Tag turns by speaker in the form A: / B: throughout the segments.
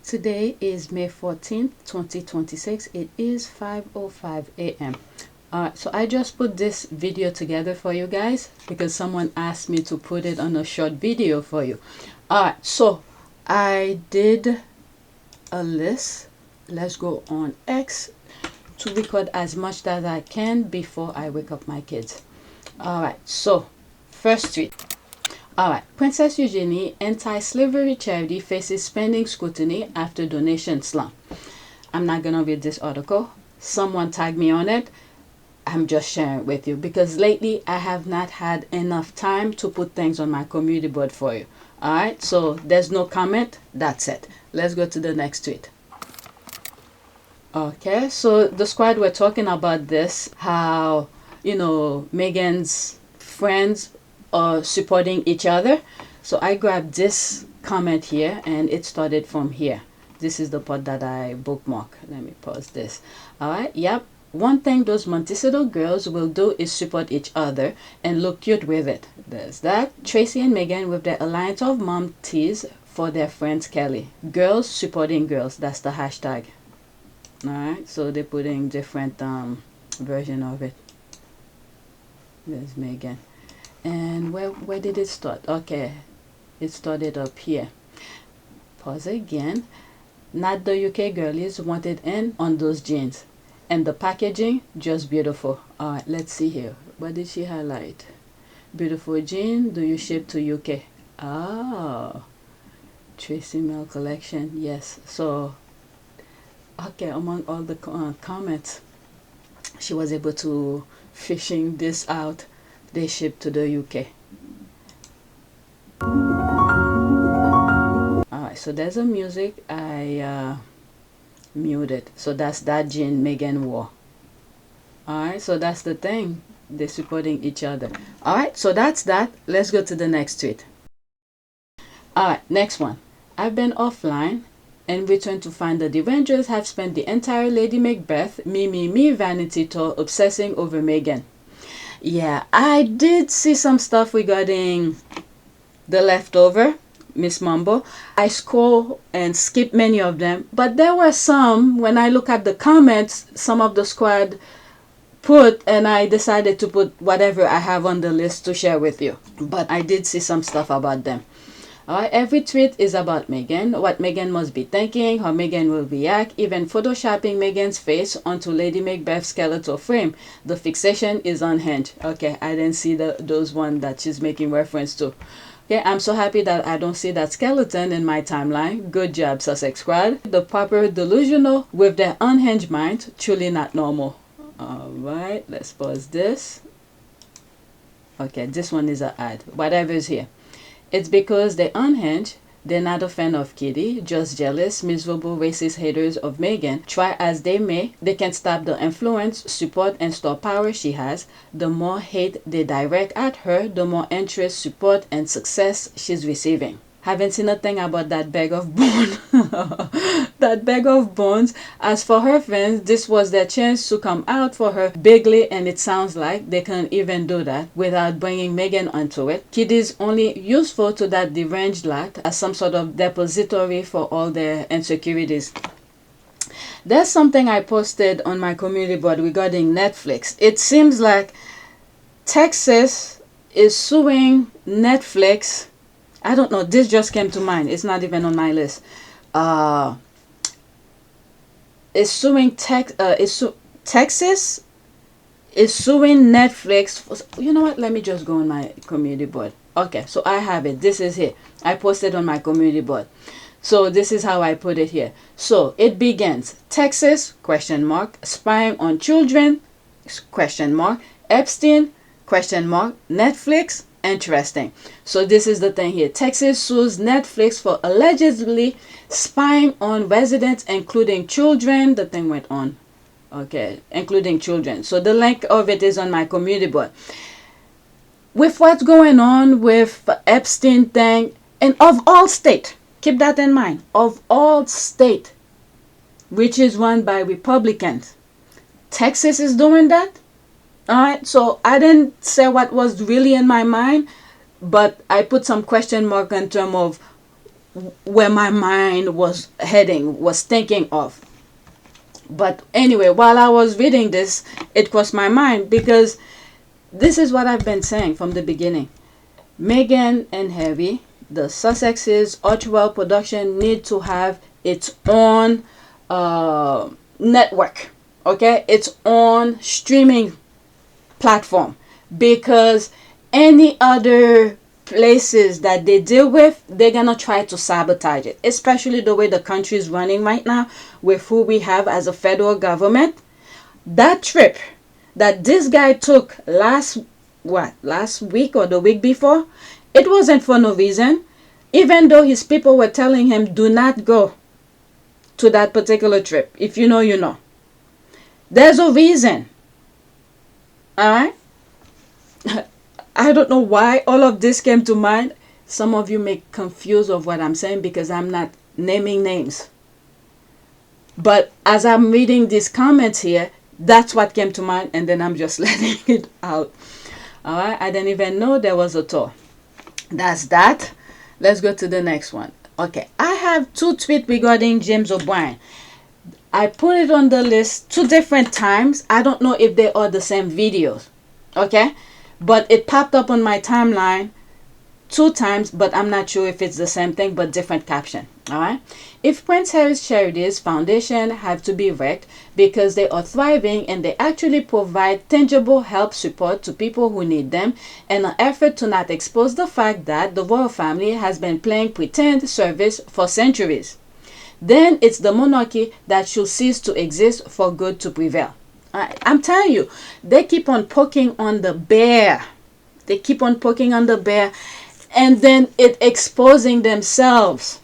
A: Today is May 14th, 2026. It is 5:05 a.m. So I just put this video together for you guys because someone asked me to put it on a short video for you. So I did a list. Let's go on X to record as much as I can before I wake up my kids. Alright, so first tweet. Alright, Princess Eugenie anti-slavery charity faces spending scrutiny after donation slump. I'm not gonna read this article. Someone tagged me on it. I'm just sharing it with you because lately I have not had enough time to put things on my community board for you. Alright, so there's no comment. That's it. Let's go to the next tweet. Okay, so the squad were talking about this, how, you know, Meghan's friends are supporting each other. So I grabbed this comment here and it started from here. This is the part that I bookmark. Let me pause this. Alright, yep. One thing those Montecito girls will do is support each other and look cute with it. There's that. Tracy and Meghan with their alliance of mom tees for their friends Kelly. Girls supporting girls. That's the hashtag. Alright, so they're putting different version of it. There's Meghan. And where did it start? Okay, it started up here. Pause again. Not the UK girlies wanted in on those jeans. And the packaging, just beautiful. Alright, let's see here. What did she highlight? Beautiful jean, do you ship to UK? Oh, Tracy Mail collection, yes. So, okay, among all the comments, she was able to fishing this out. They ship to the UK. Alright, so there's a music I muted. So that's that jean Meghan wore. Alright, so that's the thing. They're supporting each other. Alright, so that's that. Let's go to the next tweet. Alright, next one. I've been offline and returned to find the Derangers have spent the entire Lady Macbeth me vanity tour obsessing over Meghan. Yeah, I did see some stuff regarding the leftover, Miss Mumbo. I scroll and skip many of them, but there were some, when I look at the comments, some of the squad put, and I decided to put whatever I have on the list to share with you. But I did see some stuff about them. Alright, every tweet is about Meghan, what Meghan must be thinking, how Meghan will react, even photoshopping Meghan's face onto Lady Macbeth's skeletal frame. The fixation is unhinged. Okay, I didn't see those one that she's making reference to. Okay, I'm so happy that I don't see that skeleton in my timeline. Good job, Sussex Squad. The proper delusional with their unhinged mind, truly not normal. Alright, let's pause this. Okay, this one is an ad. Whatever is here. It's because they're unhinged, they're not a fan of Kitty, just jealous, miserable, racist haters of Meghan. Try as they may, they can't stop the influence, support, and star power she has. The more hate they direct at her, the more interest, support, and success she's receiving. Haven't seen a thing about that bag of bones. That bag of bones. As for her fans, this was their chance to come out for her bigly, and it sounds like they can't even do that without bringing Meghan onto it. Kitty's only useful to that deranged lot as some sort of depository for all their insecurities. There's something I posted on my community board regarding Netflix. It seems like Texas is suing Netflix. I don't know, this just came to mind. It's not even on my list. Texas is suing Netflix for, you know what? Let me just go on my community board. Okay, so I have it. This is here. I posted on my community board. So this is how I put it here. So it begins. Texas, question mark, spying on children, question mark, Epstein, question mark, Netflix, interesting. So this is the thing here. Texas sues Netflix for allegedly spying on residents, including children. The thing went on. Okay, including children. So the link of it is on my community board. With what's going on with Epstein thing, and of all state, keep that in mind, of all state, which is run by Republicans, Texas is doing that. Alright, so I didn't say what was really in my mind, but I put some question mark in terms of where my mind was heading, was thinking of. But anyway, while I was reading this, it crossed my mind, because this is what I've been saying from the beginning. Meghan and Harry, the Sussexes, Archwell production need to have its own network, okay? Its own streaming platform, because any other places that they deal with, they're gonna try to sabotage it, especially the way the country is running right now with who we have as a federal government. That trip that this guy took last week or the week before, it wasn't for no reason, even though his people were telling him do not go to that particular trip. If you know, you know. There's a reason. All right. I don't know why all of this came to mind. Some of you may confuse of what I'm saying because I'm not naming names. But as I'm reading these comments here, that's what came to mind, and then I'm just letting it out. All right, I didn't even know there was a tour. That's that. Let's go to the next one. Okay, I have 2 tweets regarding James O'Brien. I put it on the list 2 different times. I don't know if they are the same videos. Okay, but it popped up on my timeline 2 times, but I'm not sure if it's the same thing, but different caption. All right. If Prince Harry's charities foundation have to be wrecked because they are thriving and they actually provide tangible help support to people who need them, and an effort to not expose the fact that the royal family has been playing pretend service for centuries, then it's the monarchy that should cease to exist for good to prevail. I'm telling you, they keep on poking on the bear. They keep on poking on the bear, and then it exposing themselves.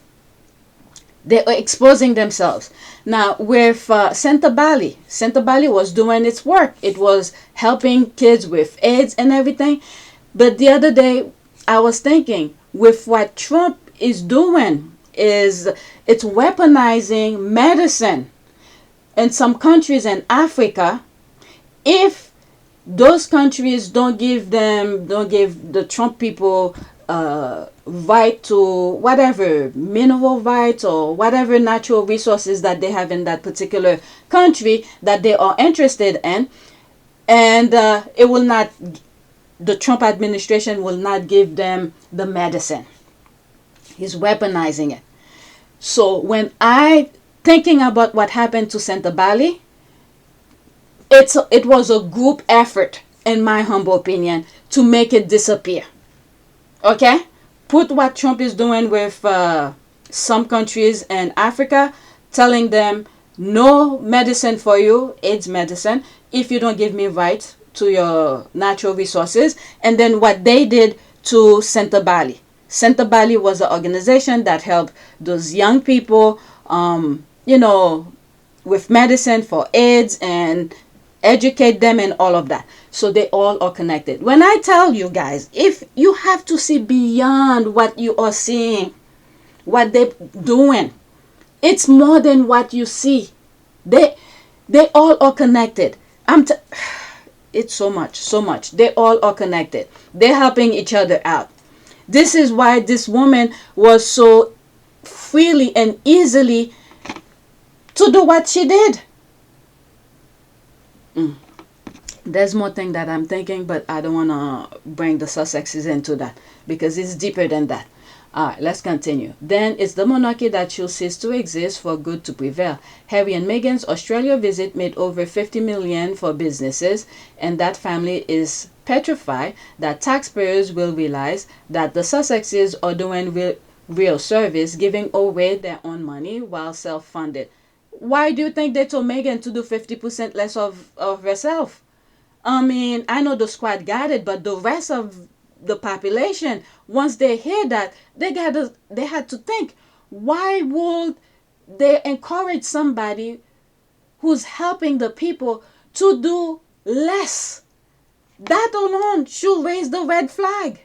A: They are exposing themselves. Now, with Santa Bali was doing its work. It was helping kids with AIDS and everything. But the other day, I was thinking, with what Trump is doing, is it's weaponizing medicine in some countries in Africa. If those countries don't give the Trump people right to whatever mineral rights or whatever natural resources that they have in that particular country that they are interested in, and it will not, the Trump administration will not give them the medicine. He's weaponizing it. So when I thinking about what happened to Santa Bali, it was a group effort, in my humble opinion, to make it disappear. Okay? Put what Trump is doing with some countries in Africa, telling them no medicine for you, AIDS medicine, if you don't give me right to your natural resources. And then what they did to Santa Bali. Santa Bali was an organization that helped those young people, with medicine for AIDS and educate them and all of that. So they all are connected. When I tell you guys, if you have to see beyond what you are seeing, what they're doing, it's more than what you see. They all are connected. It's so much. They all are connected. They're helping each other out. This is why this woman was so freely and easily to do what she did. There's more thing that I'm thinking, but I don't want to bring the Sussexes into that because it's deeper than that. All right, let's continue. Then it's the monarchy that should cease to exist for good to prevail. Harry and Meghan's Australia visit made over $50 million for businesses, and that family is petrified that taxpayers will realize that the Sussexes are doing real service, giving away their own money while self-funded. Why do you think they told Meghan to do 50% less of herself? I mean, I know the squad got it, but the rest of the population, once they hear that, they had to think, why would they encourage somebody who's helping the people to do less? That alone should raise the red flag.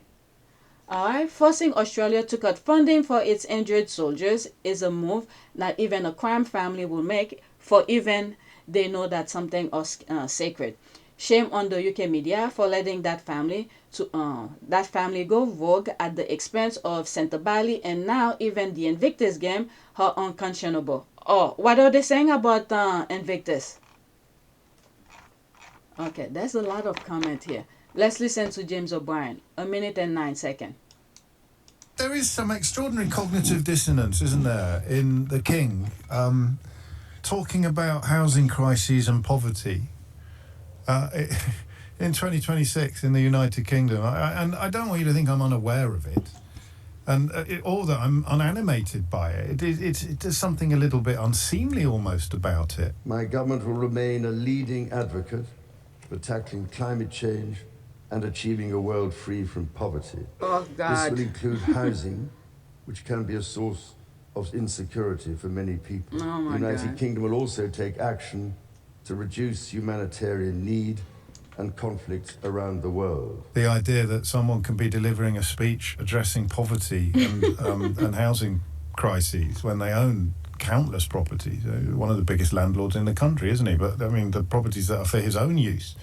A: All right, forcing Australia to cut funding for its injured soldiers is a move not even a crime family will make, for even they know that something is sacred. Shame on the UK media for letting that family go rogue at the expense of Santa Bali, and now even the Invictus game are unconscionable. Oh, what are they saying about Invictus? Okay, there's a lot of comment here. Let's listen to James O'Brien. 1 minute and 9 seconds.
B: There is some extraordinary cognitive dissonance, isn't there, in the King, talking about housing crises and poverty in 2026 in the United Kingdom. And I don't want you to think I'm unaware of it, or that I'm unanimated by it. There's something a little bit unseemly almost about it.
C: My government will remain a leading advocate for tackling climate change and achieving a world free from poverty.
A: Oh, God.
C: This will include housing, which can be a source of insecurity for many people.
A: Oh, my
C: the United
A: God.
C: Kingdom will also take action to reduce humanitarian need and conflict around the world.
B: The idea that someone can be delivering a speech addressing poverty and housing crises when they own countless properties. One of the biggest landlords in the country, isn't he? But I mean, the properties that are for his own use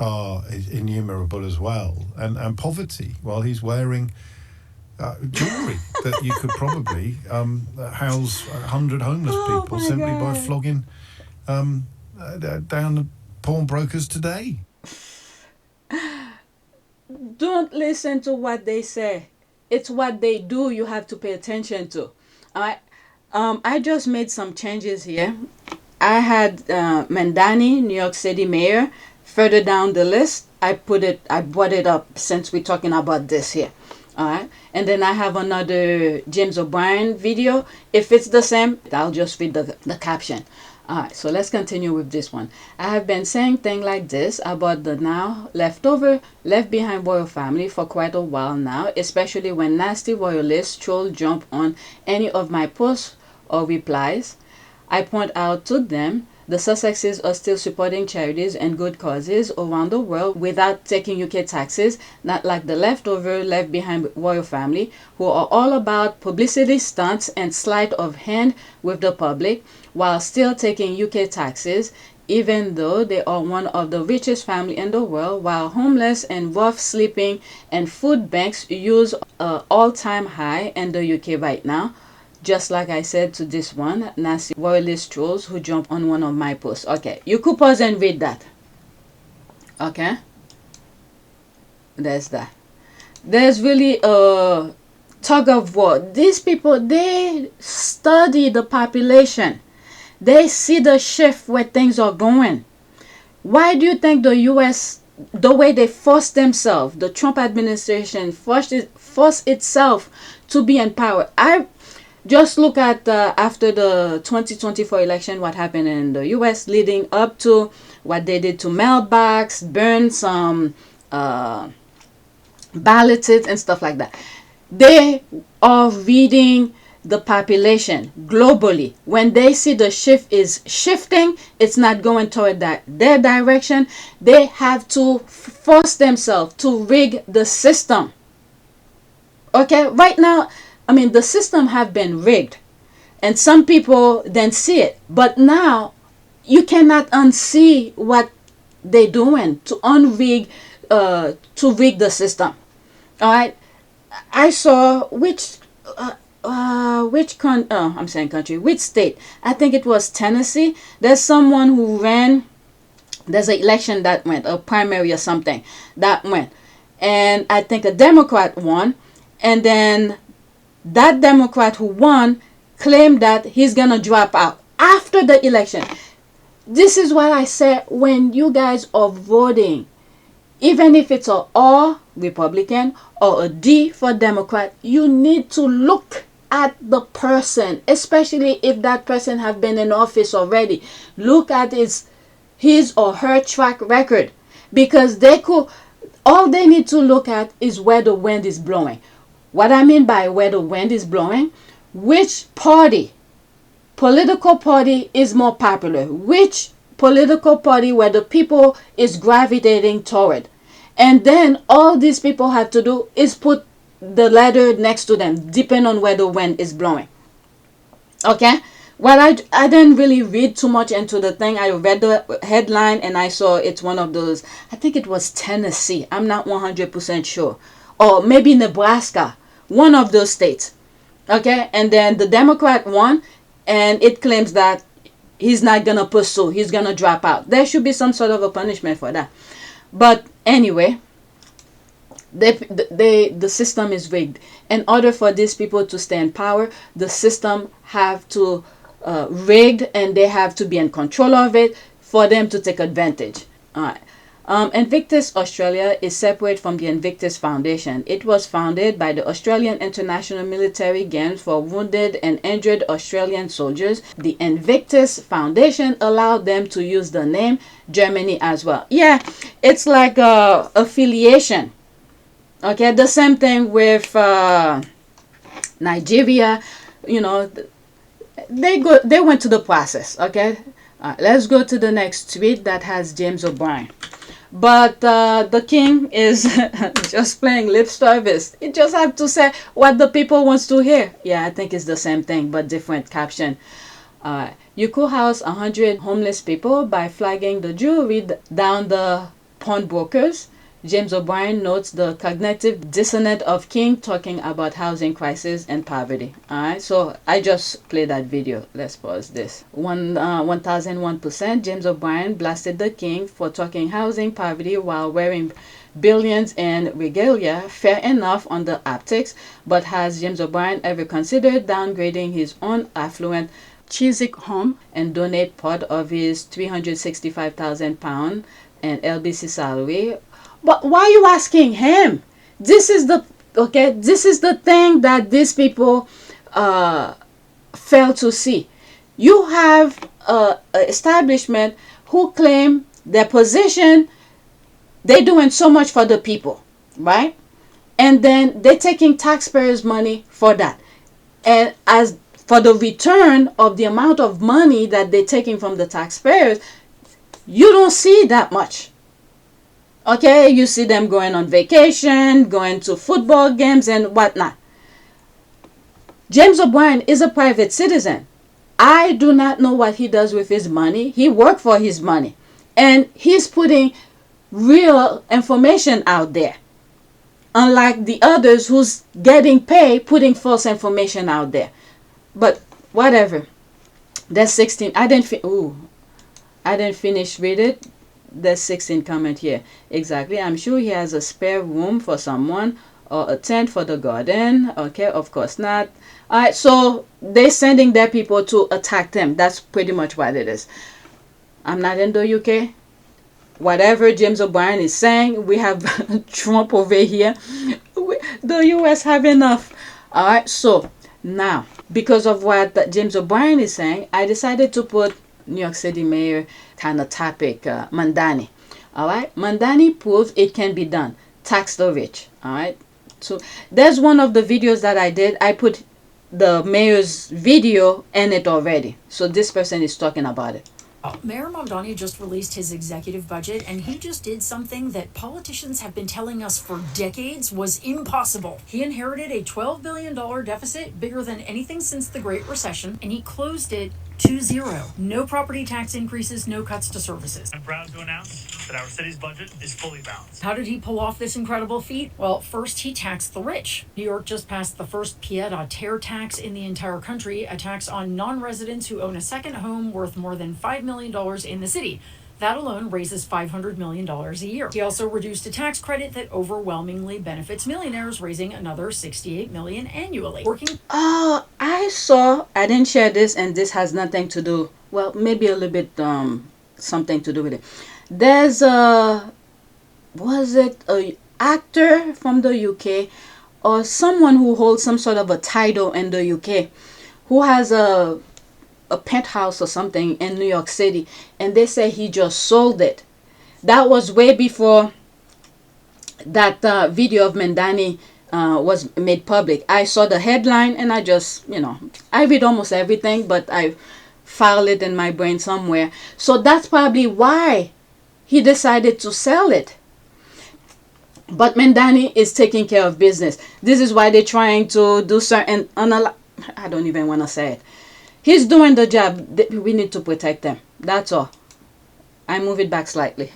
B: are innumerable as well. And poverty, while he's wearing jewellery that you could probably house 100 homeless people simply by flogging down the pawnbrokers today.
A: Don't listen to what they say. It's what they do you have to pay attention to. All right. I just made some changes here. I had Mamdani, New York City mayor, further down the list. I brought it up since we're talking about this here. All right. And then I have another James O'Brien video. If it's the same, I'll just read the caption. Alright, so let's continue with this one. I have been saying things like this about the now left behind royal family for quite a while now, especially when nasty royalists troll jump on any of my posts or replies. I point out to them the Sussexes are still supporting charities and good causes around the world without taking UK taxes, not like the left behind royal family, who are all about publicity stunts and sleight of hand with the public, while still taking UK taxes, even though they are one of the richest family in the world, while homeless and rough sleeping and food banks use all-time high in the UK right now. Just like I said to this one, nasty royalist trolls who jump on one of my posts. Okay, you could pause and read that. Okay, there's that. There's really a tug of war. These people, they study the population. They see the shift where things are going. Why do you think the US, the way they force themselves, the Trump administration forced itself to be in power? I just look at after the 2024 election, what happened in the US leading up to what they did to mailbox, burn some ballots and stuff like that. They are reading the population globally. When they see the shift is shifting, it's not going toward their direction, they have to force themselves to rig the system. Okay, right now, I mean, the system have been rigged, and some people then see it. But now, you cannot unsee what they're doing to rig the system. All right, I saw which state? I think it was Tennessee. There's someone who ran. There's an election that went, a primary or something that went, and I think a Democrat won, and then that Democrat who won claimed that he's gonna drop out after the election. This is what I said: when you guys are voting, even if it's a R Republican or a D for Democrat, you need to look at the person, especially if that person have been in office already. Look at his or her track record, because all they need to look at is where the wind is blowing. What I mean by where the wind is blowing, which political party is more popular, which political party where the people is gravitating toward. And then all these people have to do is put the letter next to them, depending on where the wind is blowing. Okay? Well, I didn't really read too much into the thing. I read the headline and I saw it's one of those, I think it was Tennessee. I'm not 100% sure. Or maybe Nebraska. One of those states. Okay? And then the Democrat won, and it claims that he's not going to pursue. He's going to drop out. There should be some sort of a punishment for that. But anyway, the system is rigged. In order for these people to stay in power, the system have to rigged, and they have to be in control of it for them to take advantage. All right. Invictus Australia is separate from the Invictus Foundation. It was founded by the Australian International Military Games for wounded and injured Australian soldiers. The Invictus Foundation allowed them to use the name Germany as well. Yeah, it's like a affiliation. Okay, the same thing with Nigeria. You know, they went to the process. Okay, let's go to the next tweet that has James O'Brien. But the king is just playing lip service. He just have to say what the people wants to hear. Yeah, I think it's the same thing but different caption. You could house 100 homeless people by flagging the jewelry down the pawnbrokers. James O'Brien notes the cognitive dissonance of King talking about housing crisis and poverty. Alright, so I just played that video. Let's pause this. 1001%. James O'Brien blasted the King for talking housing poverty while wearing billions in regalia. Fair enough on the optics, but has James O'Brien ever considered downgrading his own affluent Chiswick home and donate part of his £365,000 and LBC salary? But why are you asking him? This is the thing that these people fail to see. You have an establishment who claim their position, they're doing so much for the people, right? And then they're taking taxpayers' money for that. And as for the return of the amount of money that they're taking from the taxpayers, you don't see that much. Okay, you see them going on vacation, going to football games and whatnot. James O'Brien is a private citizen. I do not know what he does with his money. He worked for his money. And he's putting real information out there. Unlike the others who's getting paid, putting false information out there. But whatever. That's 16. I didn't finish read it. There's 16 comment here. Exactly. I'm sure he has a spare room for someone or a tent for the garden. Okay, of course not. All right, so they're sending their people to attack them. That's pretty much what it is. I'm not in the UK. Whatever James O'Brien is saying, we have Trump over here. The US have enough. All right, so now, because of what James O'Brien is saying, I decided to put New York City mayor kind of topic, Mamdani. All right, Mamdani proves it can be done. Tax the rich. All right, so there's one of the videos that I did. I put the mayor's video in it already. So this person is talking about it.
D: Mayor Mamdani just released his executive budget, and he just did something that politicians have been telling us for decades was impossible. He inherited a $12 billion deficit, bigger than anything since the Great Recession, and he closed it to zero. No property tax increases, no cuts to services.
E: I'm proud to announce that our city's budget is fully balanced.
D: How did he pull off this incredible feat? Well, first he taxed the rich. New York just passed the first pied-à-terre tax in the entire country, a tax on non-residents who own a second home worth more than $5 million in the city. That alone raises $500 million a year. He also reduced a tax credit that overwhelmingly benefits millionaires, raising another $68 million annually.
A: I didn't share this, and this has nothing to do, well, maybe a little bit something to do with it. There's was it a actor from the UK or someone who holds some sort of a title in the UK who has a penthouse or something in New York City, and they say he just sold it. That was way before that video of Mamdani was made public. I saw the headline and I just, I read almost everything, but I filed it in my brain somewhere. So that's probably why he decided to sell it. But Mamdani is taking care of business. This is why they're trying to do certain, I don't even want to say it. He's doing the job. We need to protect him. That's all. I move it back slightly.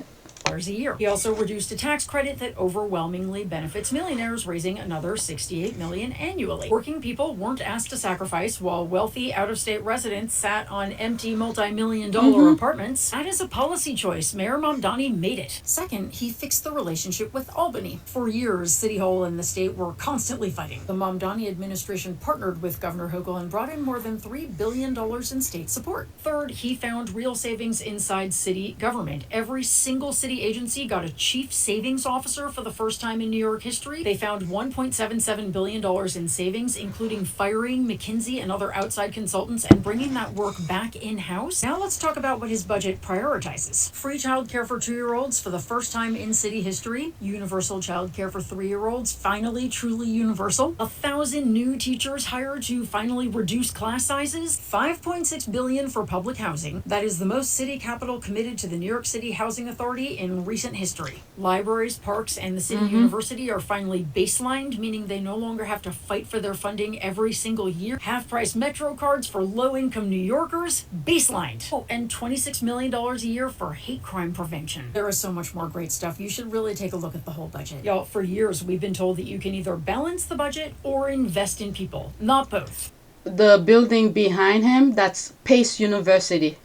D: A year. He also reduced a tax credit that overwhelmingly benefits millionaires, raising another $68 million annually. Working people weren't asked to sacrifice, while wealthy out-of-state residents sat on empty multi-million-dollar apartments. That is a policy choice. Mayor Mamdani made it. Second, he fixed the relationship with Albany. For years, City Hall and the state were constantly fighting. The Mamdani administration partnered with Governor Hochul and brought in more than $3 billion in state support. Third, he found real savings inside city government. Every single city agency got a chief savings officer for the first time in New York history. They found $1.77 billion in savings, including firing McKinsey and other outside consultants and bringing that work back in-house. Now let's talk about what his budget prioritizes. Free childcare for 2-year-olds for the first time in city history. Universal childcare for 3-year-olds, finally truly universal. 1,000 new teachers hired to finally reduce class sizes. $5.6 billion for public housing. That is the most city capital committed to the New York City Housing Authority in recent history. Libraries, parks, and the city university are finally baselined, meaning they no longer have to fight for their funding every single year. Half-price Metro cards for low-income New Yorkers, baselined. Oh, and $26 million a year for hate crime prevention. There is so much more great stuff. You should really take a look at the whole budget. Y'all, for years, we've been told that you can either balance the budget or invest in people. Not both.
A: The building behind him, that's Pace University.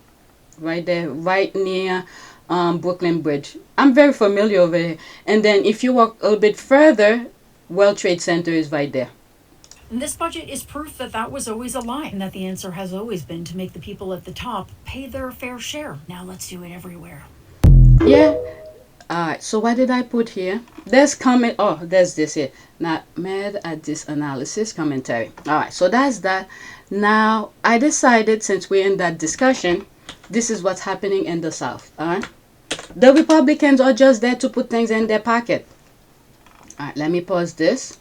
A: Right there, right near Brooklyn Bridge. I'm very familiar over here. And then if you walk a little bit further, World Trade Center is right there.
D: And this budget is proof that that was always a lie, and that the answer has always been to make the people at the top pay their fair share. Now let's do it everywhere.
A: Yeah. Alright, so what did I put here? There's comment. Oh, there's this here. Not mad at this analysis commentary. Alright, so that's that. Now, I decided, since we're in that discussion, this is what's happening in the South. Alright. The Republicans are just there to put things in their pocket. Alright, let me pause this.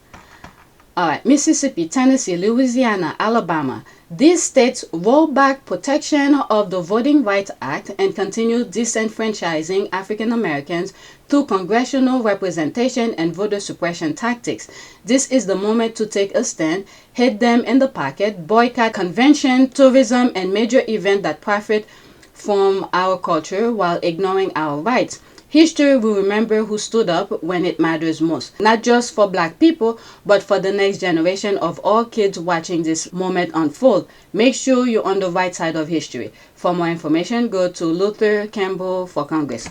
A: Alright, Mississippi, Tennessee, Louisiana, Alabama. These states roll back protection of the Voting Rights Act and continue disenfranchising African Americans through congressional representation and voter suppression tactics. This is the moment to take a stand, hit them in the pocket, boycott convention, tourism, and major events that profit from our culture while ignoring our rights. History will remember who stood up when it matters most, not just for Black people, but for the next generation of all kids watching this moment unfold. Make sure you're on the right side of history. For more information, go to Luther Campbell for Congress.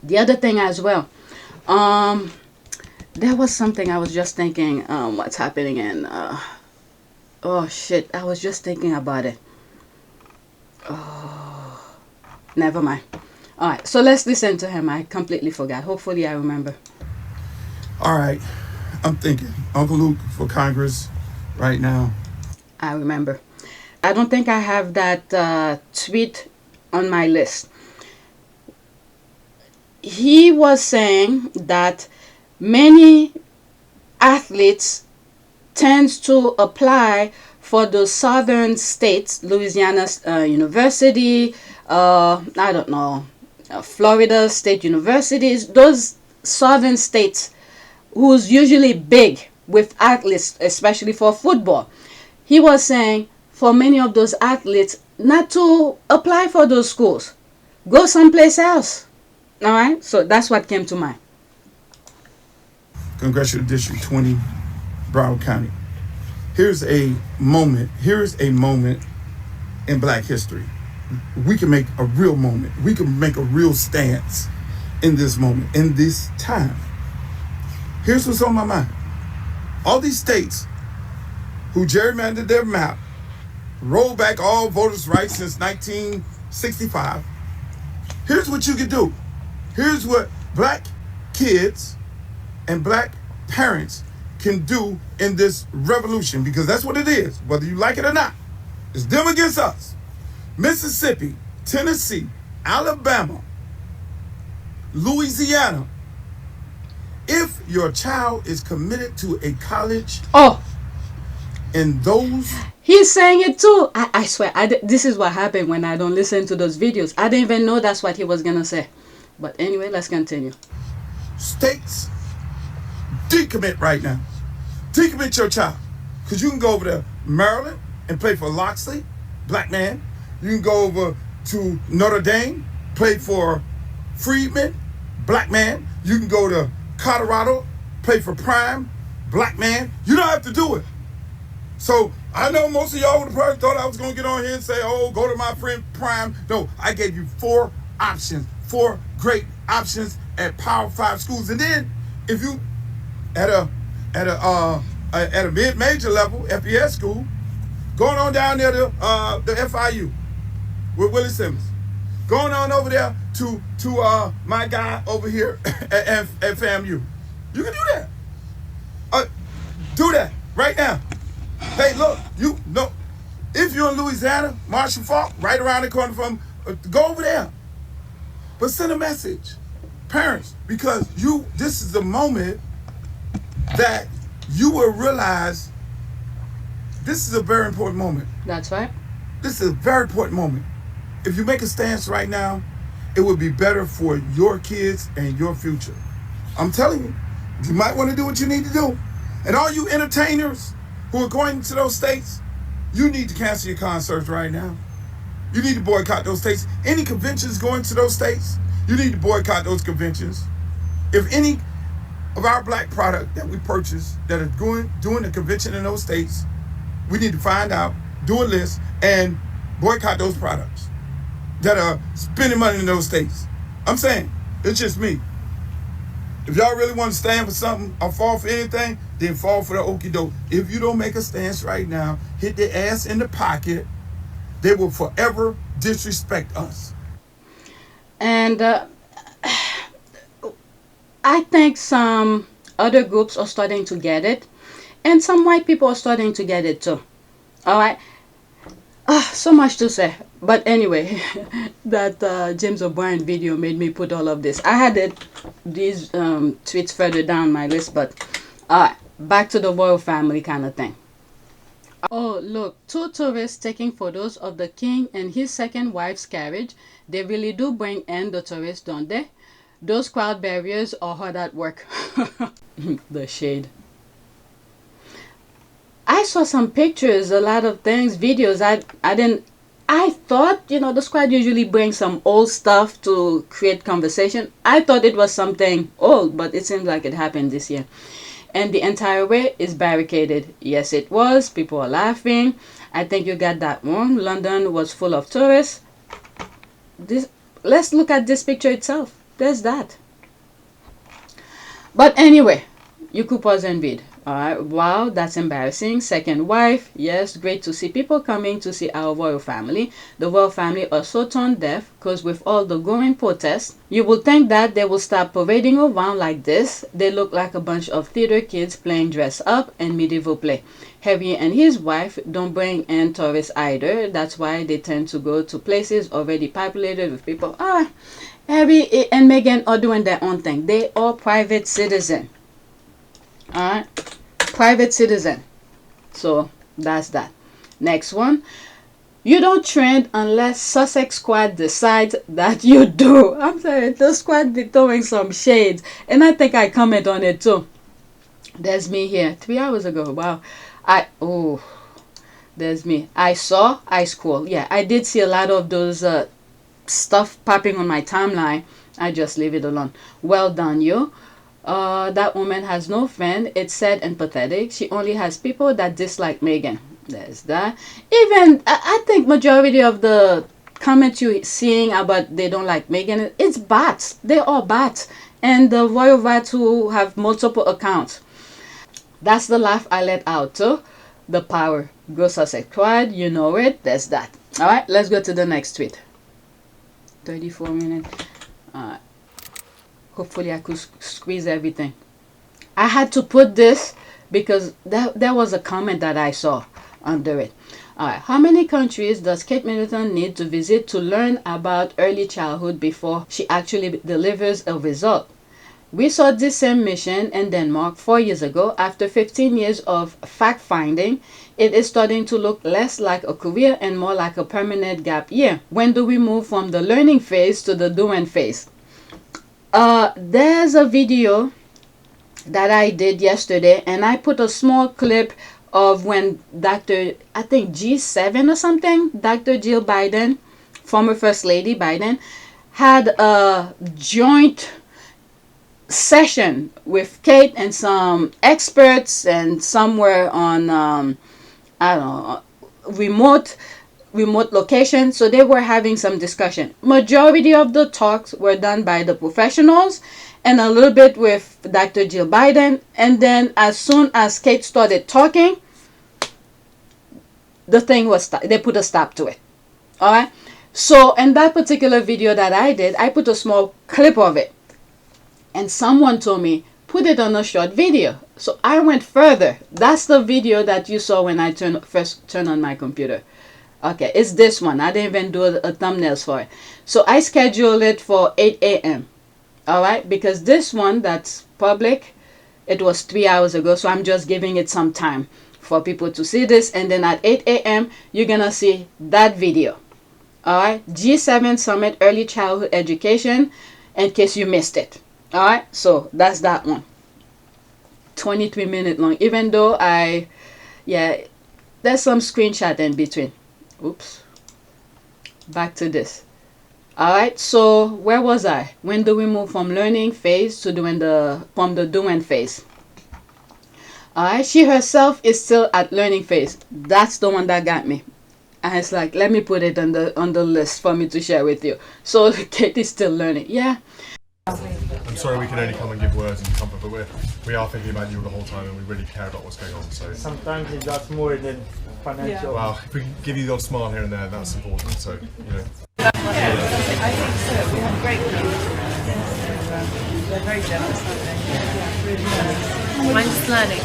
A: The other thing as well, there was something I was just thinking, what's happening in, oh shit, I was just thinking about it. Never mind. All right, so let's listen to him. I completely forgot. Hopefully I remember.
F: All right, I'm thinking Uncle Luke for Congress right now.
A: I remember. I don't think I have that tweet on my list. He was saying that many athletes tends to apply for the southern states, Louisiana University, I don't know, Florida State Universities, those southern states who's usually big with athletes, especially for football. He was saying for many of those athletes not to apply for those schools. Go someplace else. All right? So that's what came to mind.
F: Congressional District 20, Broward County. Here's a moment in Black history. We can make a real moment. We can make a real stance in this moment, in this time. Here's what's on my mind. All these states who gerrymandered their map, rolled back all voters' rights since 1965. Here's what you can do. Here's what Black kids and Black parents can do in this revolution, because that's what it is, whether you like it or not. It's them against us. Mississippi, Tennessee, Alabama, Louisiana. If your child is committed to a college, in those,
A: he's saying it too. I swear, this is what happened when I don't listen to those videos. I didn't even know that's what he was gonna say. But anyway, let's continue.
F: States, decommit right now. Decommit your child, because you can go over to Maryland and play for Loxley. black man. You can go over to Notre Dame, play for Freedman, black man. You can go to Colorado, play for Prime, black man. You don't have to do it. So I know most of y'all would have probably thought I was going to get on here and say, oh, go to my friend Prime. No, I gave you 4 options, 4 great options at Power 5 schools. And then if you at a mid-major level, APTS school, going on down there to the FIU with Willie Simmons. Going on over there to my guy over here at FAMU. You can do that. Do that right now. Hey, look, you know, if you're in Louisiana, Marshall Falk, right around the corner from, go over there. But send a message, parents, because this is the moment that you will realize this is a very important moment.
A: That's right.
F: This is a very important moment. If you make a stance right now, it would be better for your kids and your future. I'm telling you, you might want to do what you need to do. And all you entertainers who are going to those states, you need to cancel your concerts right now. You need to boycott those states. Any conventions going to those states, you need to boycott those conventions. If any of our black product that we purchase that are doing a convention in those states, we need to find out, do a list, and boycott those products that are spending money in those states. I'm saying, it's just me. If y'all really want to stand for something or fall for anything, then fall for the okie doke. If you don't make a stance right now, hit their ass in the pocket, they will forever disrespect us.
A: And I think some other groups are starting to get it, and some white people are starting to get it too. All right. So much to say, but anyway, that James O'Brien video made me put all of this. I had these tweets further down my list, but back to the royal family kind of thing. Oh, look, 2 tourists taking photos of the king and his second wife's carriage. They really do bring in the tourists, don't they? Those crowd barriers are hard at work. The shade. I saw some pictures, a lot of things, videos. I thought, the squad usually brings some old stuff to create conversation. I thought it was something old, but it seems like it happened this year. And the entire way is barricaded. Yes, it was. People are laughing. I think you got that wrong. London was full of tourists. Let's look at this picture itself. There's that. But anyway, you could pause and read. Alright, wow, that's embarrassing. Second wife, yes, great to see people coming to see our royal family. The royal family are so tone deaf because with all the growing protests, you would think that they will stop parading around like this. They look like a bunch of theater kids playing dress up and medieval play. Harry and his wife don't bring in tourists either. That's why they tend to go to places already populated with people. Harry and Meghan are doing their own thing. They are private citizens. Alright, private citizen. So that's that. Next one. You don't trend unless Sussex Squad decides that you do. I'm sorry, the squad be throwing some shades, and I think I comment on it too. There's me here 3 hours ago. Wow. There's me. I scroll. Yeah, I did see a lot of those stuff popping on my timeline. I just leave it alone. Well done, you. That woman has no friend. It's sad and pathetic. She only has people that dislike Meghan. There's that. Even, I think majority of the comments you're seeing about they don't like Meghan, it's bots. They are bots. And the royal rats who have multiple accounts. That's the laugh I let out too. The power. Go Sussex Squad. You know it. There's that. Alright, let's go to the next tweet. 34 minutes. Alright. Hopefully I could squeeze everything. I had to put this because there was a comment that I saw under it. Alright, how many countries does Kate Middleton need to visit to learn about early childhood before she actually delivers a result? We saw this same mission in Denmark 4 years ago. After 15 years of fact-finding, it is starting to look less like a career and more like a permanent gap year. When do we move from the learning phase to the doing phase? There's a video that I did yesterday, and I put a small clip of when Dr. I think G7 or something, Dr. Jill Biden, former First Lady Biden, had a joint session with Kate and some experts, and somewhere on I don't know, remote location. So they were having some discussion. Majority of the talks were done by the professionals and a little bit with Dr. Jill Biden. And then as soon as Kate started talking, the thing was they put a stop to it. All right. So in that particular video that I did, I put a small clip of it. And someone told me, put it on a short video. So I went further. That's the video that you saw when I first turned on my computer. Okay, it's this one. I didn't even do a thumbnails for it. So I scheduled it for 8 a.m. All right, because this one that's public, it was 3 hours ago. So I'm just giving it some time for people to see this. And then at 8 a.m., you're going to see that video. All right, G7 Summit Early Childhood Education, in case you missed it. All right, so that's that one. 23-minute long, even though there's some screenshot in between. Oops. Back to this. All right, so where was I? When do we move from learning phase to from the doing phase? All right, she herself is still at learning phase. That's the one that got me. And it's like, let me put it on the list for me to share with you. So Kate is still learning. Yeah.
G: I'm sorry we can only come and give words and comfort, but we are thinking about you the whole time, and we really care about what's going on. So
H: sometimes it's just more than financial.
G: Well, if we can give you the odd smile here and there, that's important. So you know.
I: I think so. We have great people. They're very generous, aren't they? Really nice. Mine's just learning.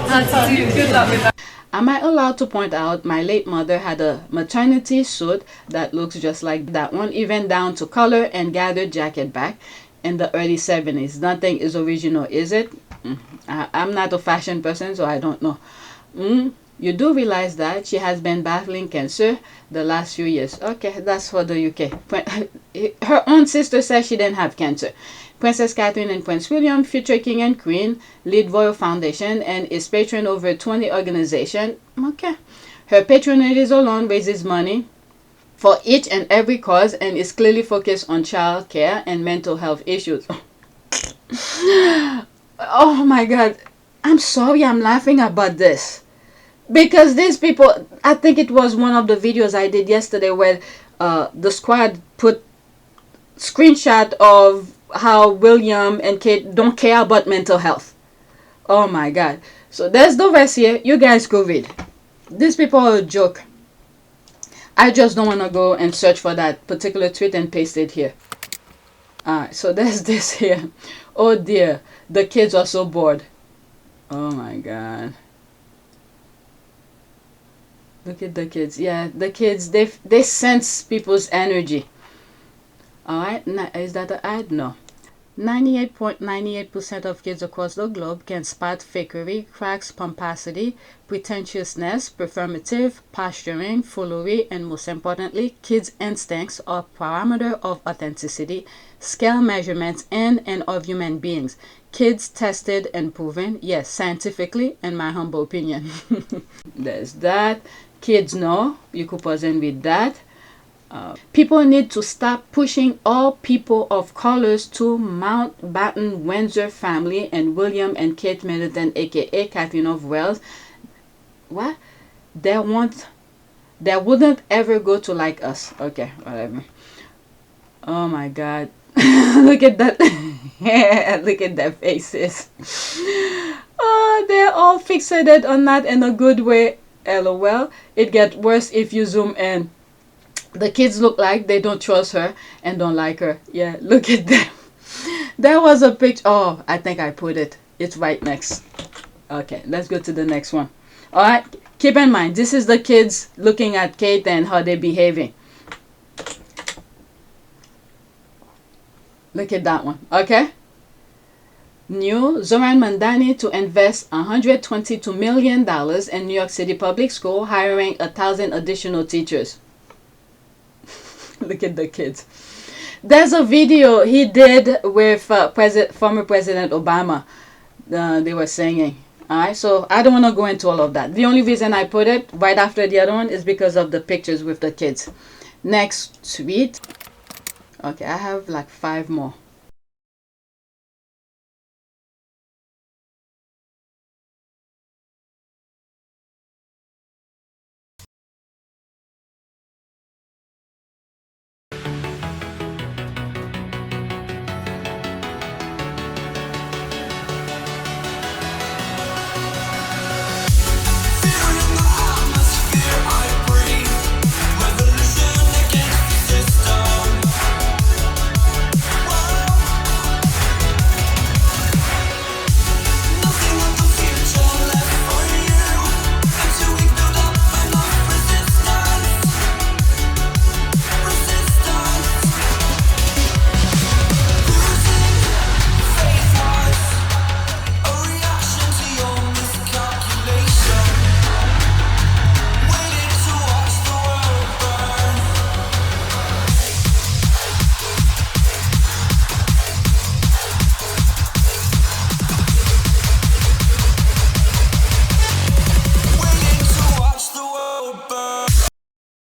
I: How to do. Good luck with that.
A: Am I allowed to point out my late mother had a maternity suit that looks just like that one, even down to color and gathered jacket back in the early 70s. Nothing is original, is it? I'm not a fashion person, so I don't know. You do realize that she has been battling cancer the last few years. Okay, that's for the UK. Her own sister says she didn't have cancer. Princess Catherine and Prince William, future king and queen, lead Royal Foundation and is patron over 20 organizations. Okay. Her patronage alone raises money for each and every cause and is clearly focused on child care and mental health issues. Oh my God. I'm sorry I'm laughing about this. Because these people, I think it was one of the videos I did yesterday where the squad put screenshot of how William and Kate don't care about mental health. Oh my God. So there's the rest here. You guys go read. These people are a joke. I just don't want to go and search for that particular tweet and paste it here. Alright, so there's this here. Oh dear. The kids are so bored. Oh my God. Look at the kids. Yeah, the kids, they sense people's energy. Alright, is that an ad? No. 98.98% of kids across the globe can spot fakery, cracks, pomposity, pretentiousness, performative, posturing, foolery, and most importantly, kids' instincts are parameter of authenticity, scale measurements in and of human beings. Kids tested and proven, yes, scientifically, in my humble opinion. There's that. Kids know. You could pause and read that. People need to stop pushing all people of colors to Mountbatten Windsor family and William and Kate Middleton, aka Catherine of Wales. What? They wouldn't ever go to like us. Okay, whatever. Oh my God. Look at that. Look at their faces. Oh, they're all fixated on that in a good way. LOL. It gets worse if you zoom in. The kids look like they don't trust her and don't like her. Yeah, look at them. There was a picture. Oh, I think I put it. It's right next. Okay, let's go to the next one. All right, keep in mind, this is the kids looking at Kate and how they're behaving. Look at that one. Okay. New, Zohran Mamdani to invest $122 million in New York City public school, hiring 1,000 additional teachers. Look at the kids. There's a video he did with former President Obama. They were singing. Alright, so I don't want to go into all of that. The only reason I put it right after the other one is because of the pictures with the kids. Next suite. Okay, I have like 5 more.